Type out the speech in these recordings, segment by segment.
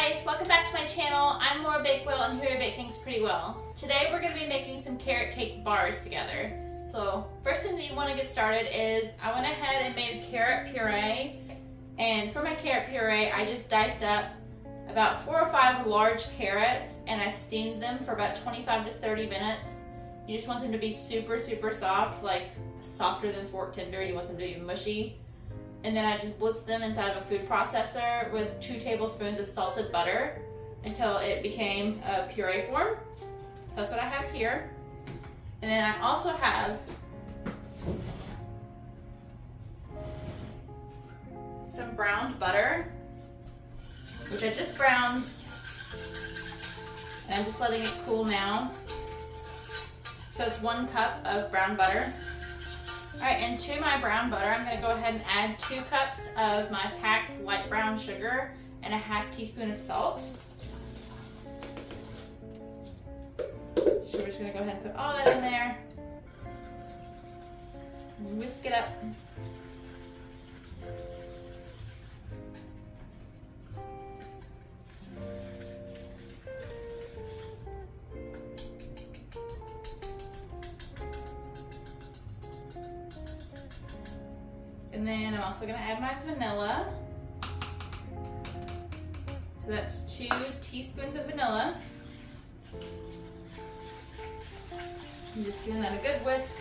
guys, welcome back to my channel. I'm Laura Bakewell and here to bake things pretty well. Today we're going to be making some carrot cake bars together. So first thing that you want to get started is I went ahead and made a carrot puree. And for my carrot puree, I just diced up about 4 or 5 large carrots and I steamed them for about 25 to 30 minutes. You just want them to be super soft, like softer than fork tender. You want them to be mushy. And then I just blitzed them inside of a food processor with 2 tablespoons of salted butter until it became a puree form. So that's what I have here. And then I also have some browned butter, which I just browned. And I'm just letting it cool now. So it's 1 cup of brown butter. All right, and to my brown butter, I'm gonna go ahead and add 2 cups of my packed light brown sugar and a ½ teaspoon of salt. So we're just gonna go ahead and put all that in there. And whisk it up. And then I'm also going to add my vanilla. So that's 2 teaspoons of vanilla. I'm just giving that a good whisk.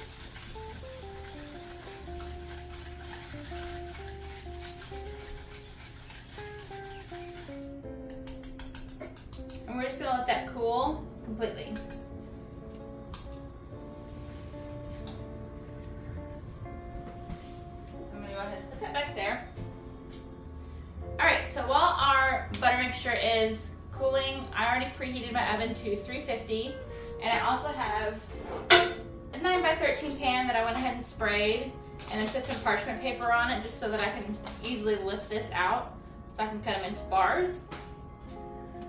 And we're just going to let that cool completely. There. All right, so while our butter mixture is cooling, I already preheated my oven to 350, and I also have a 9x13 pan that I went ahead and sprayed, and I put some parchment paper on it just so that I can easily lift this out so I can cut them into bars.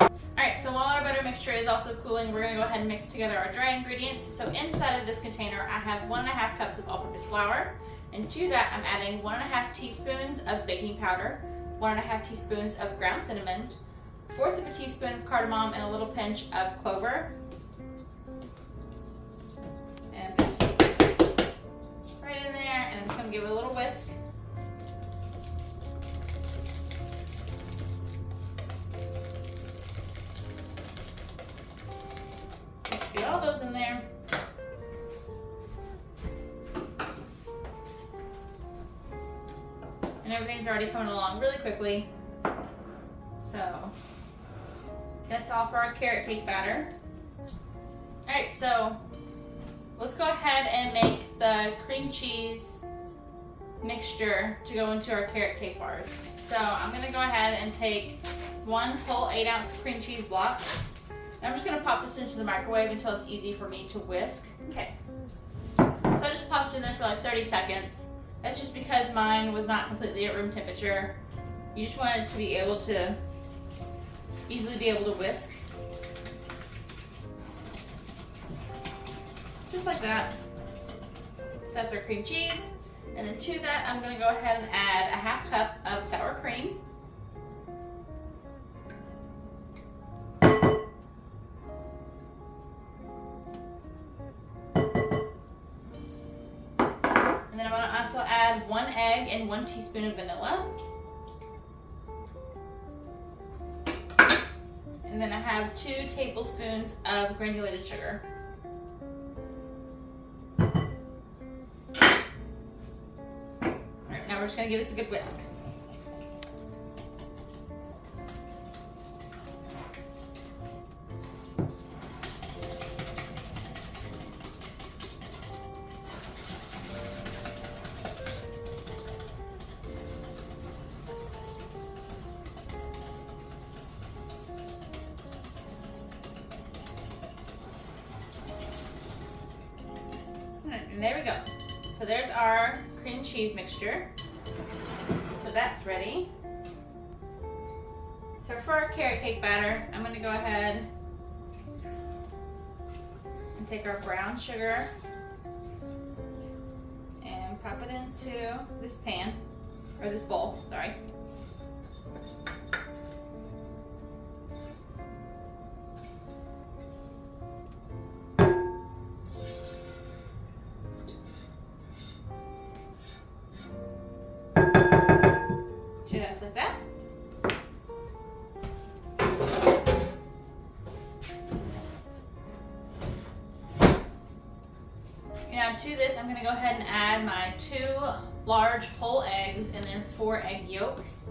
All right, so while our butter mixture is also cooling, we're gonna go ahead and mix together our dry ingredients. So inside of this container, I have 1½ cups of all-purpose flour. And to that, I'm adding 1½ teaspoons of baking powder, 1½ teaspoons of ground cinnamon, 1/4 of a teaspoon of cardamom, and a little pinch of clover. And just right in there, and I'm just gonna give it a little whisk. Just get all those in there. And everything's already coming along really quickly. So that's all for our carrot cake batter. All right, so let's go ahead and make the cream cheese mixture to go into our carrot cake bars. So I'm gonna go ahead and take 1 whole 8-ounce cream cheese block. And I'm just gonna pop this into the microwave until it's easy for me to whisk. Okay, so I just popped it in there for like 30 seconds. That's just because mine was not completely at room temperature. You just want it to be able to easily be able to whisk. Just like that. So that's our cream cheese. And then to that, I'm gonna go ahead and add a ½ cup of sour cream. And then I'm going to also add 1 egg and 1 teaspoon of vanilla. And then I have 2 tablespoons of granulated sugar. Alright, now we're just going to give this a good whisk. And there we go. So there's our cream cheese mixture. So that's ready. So for our carrot cake batter, I'm gonna go ahead and take our brown sugar and pop it into this pan, or this bowl, sorry. gonna go ahead and add my 2 large whole eggs and then 4 egg yolks.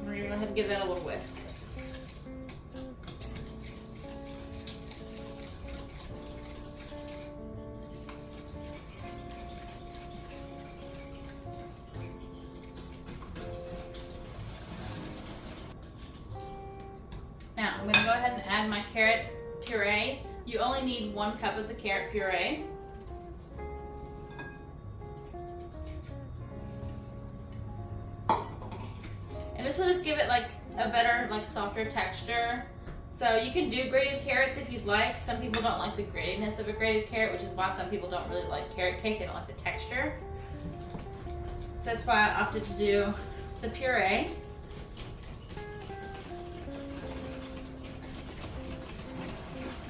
We're gonna go ahead and give that a little whisk. Now I'm going to go ahead and add my carrot puree. You only need 1 cup of the carrot puree. And this will just give it like a better, like softer texture. So you can do grated carrots if you'd like. Some people don't like the gratedness of a grated carrot, which is why some people don't really like carrot cake. They don't like the texture. So that's why I opted to do the puree.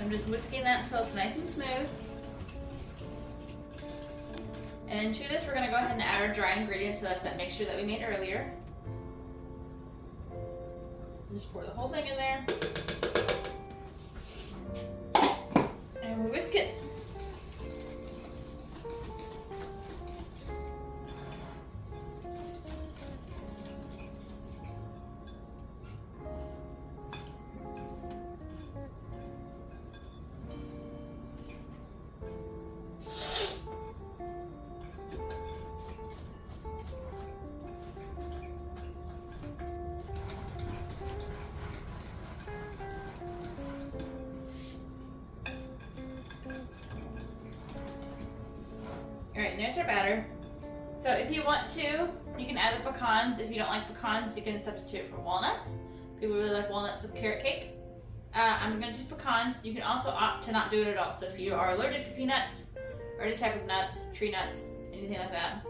I'm just whisking that until it's nice and smooth. And to this, we're going to go ahead and add our dry ingredients. So that's that mixture that we made earlier. Just pour the whole thing in there. And we whisk it. Alright, and there's our batter. So if you want to, you can add the pecans. If you don't like pecans, you can substitute for walnuts. People really like walnuts with carrot cake. I'm going to do pecans. You can also opt to not do it at all. So if you are allergic to peanuts, or any type of nuts, tree nuts, anything like that,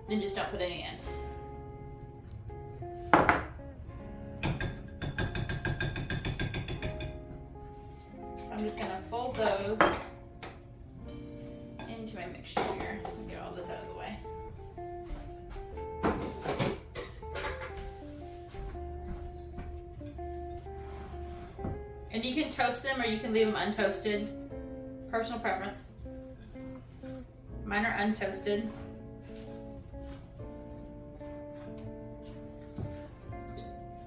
then just don't put any in. So I'm just going to fold those into my mixture here. Get all this out of the way. And you can toast them or you can leave them untoasted. Personal preference. Mine are untoasted.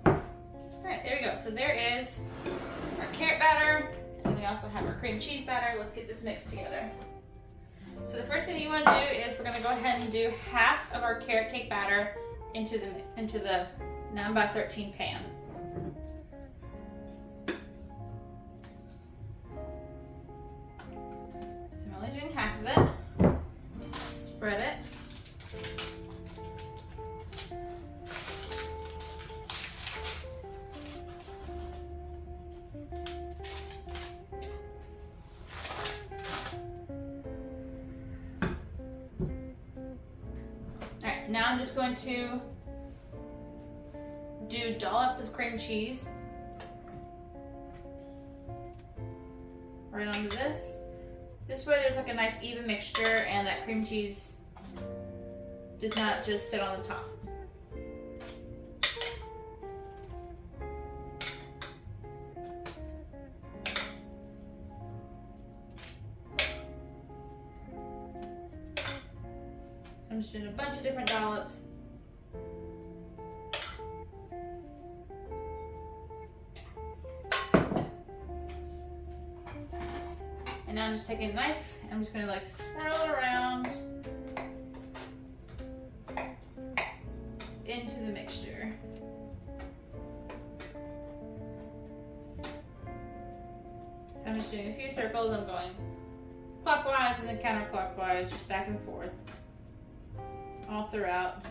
Alright, there we go. So there is our carrot batter, and we also have our cream cheese batter. Let's get this mixed together. So the first thing that you want to do is we're going to go ahead and do half of our carrot cake batter into the 9x13 pan. So I'm only doing half of it. Spread it. Alright, now I'm just going to do dollops of cream cheese right onto this. This way there's like a nice even mixture and that cream cheese does not just sit on the top. I'm just doing a bunch of different dollops. And now I'm just taking a knife and I'm just going to like swirl it around into the mixture. So I'm just doing a few circles. I'm going clockwise and then counterclockwise, just back and forth all throughout.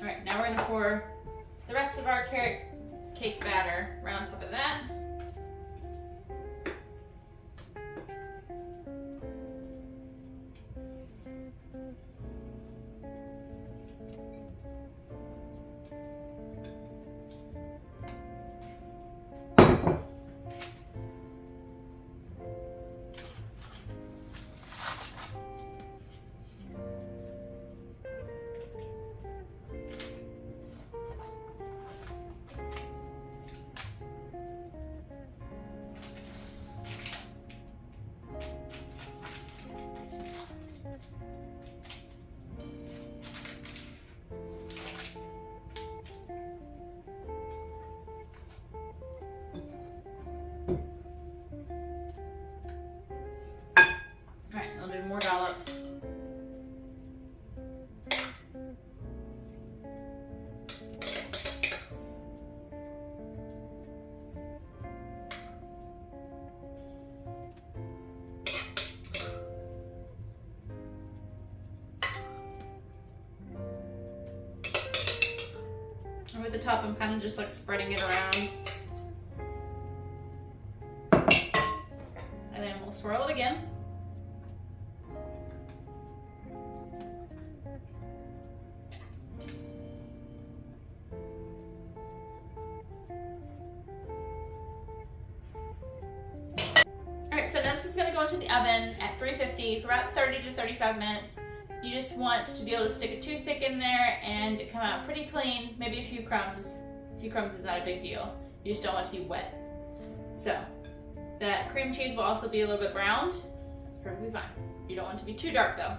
Alright, now we're going to pour the rest of our carrot cake batter right on top of that. with the top, I'm kind of just like spreading it around. And then we'll swirl it again. Alright, so now this is going to go into the oven at 350 for about 30 to 35 minutes. You just want to be able to stick a toothpick in there and it come out pretty clean, maybe a few crumbs. A few crumbs is not a big deal. You just don't want it to be wet. So, that cream cheese will also be a little bit browned. That's perfectly fine. You don't want it to be too dark though,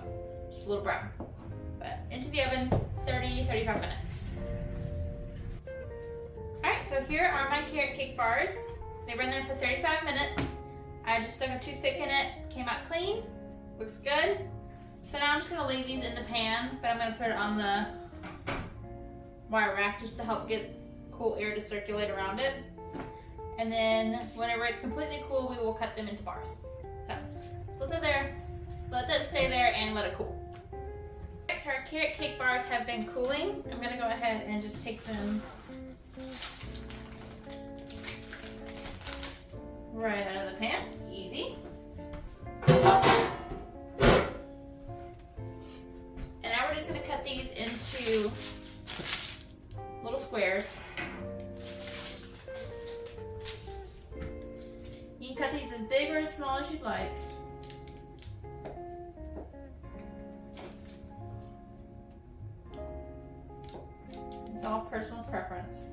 just a little brown. But into the oven, 30-35 minutes. Alright, so here are my carrot cake bars. They were in there for 35 minutes. I just stuck a toothpick in it, came out clean, looks good. So now I'm just gonna leave these in the pan, but I'm gonna put it on the wire rack just to help get cool air to circulate around it. And then whenever it's completely cool, we will cut them into bars. So let that there, let that stay there and let it cool. Alright, so our carrot cake bars have been cooling. I'm gonna go ahead and just take them right out of the pan, easy. And now we're just gonna cut these into little squares. You can cut these as big or as small as you'd like. It's all personal preference.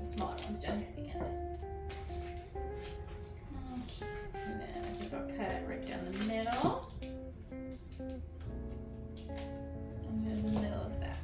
Smaller ones down here at the end. Okay, and then I think I'll cut it right down the middle. And then the middle of that.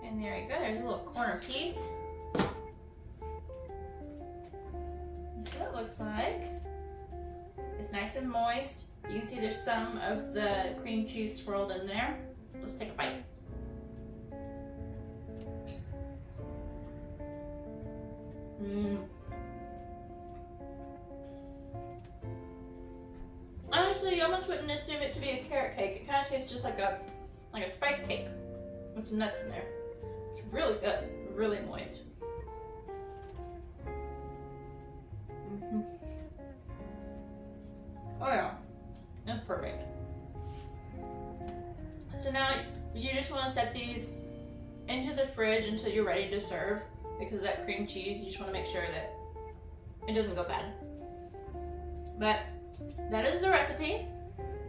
And there you go, there's a little corner piece. That's what it looks like. It's nice and moist. You can see there's some of the cream cheese swirled in there. So let's take a bite. Honestly, you almost wouldn't assume it to be a carrot cake. It kind of tastes just like a spice cake with some nuts in there. It's really good, really moist. Oh yeah, that's perfect. So now you just want to set these into the fridge until you're ready to serve, because of that cream cheese. You just want to make sure that it doesn't go bad. But that is the recipe,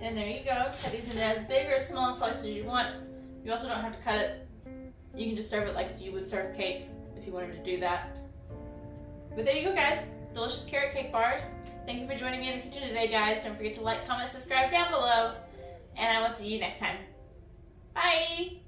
and there you go. Cut these into as big or as small slices as you want. You also don't have to cut it. You can just serve it like you would serve cake if you wanted to do that. But there you go, guys. Delicious carrot cake bars. Thank you for joining me in the kitchen today, guys. Don't forget to like, comment, subscribe down below, and I will see you next time. Bye!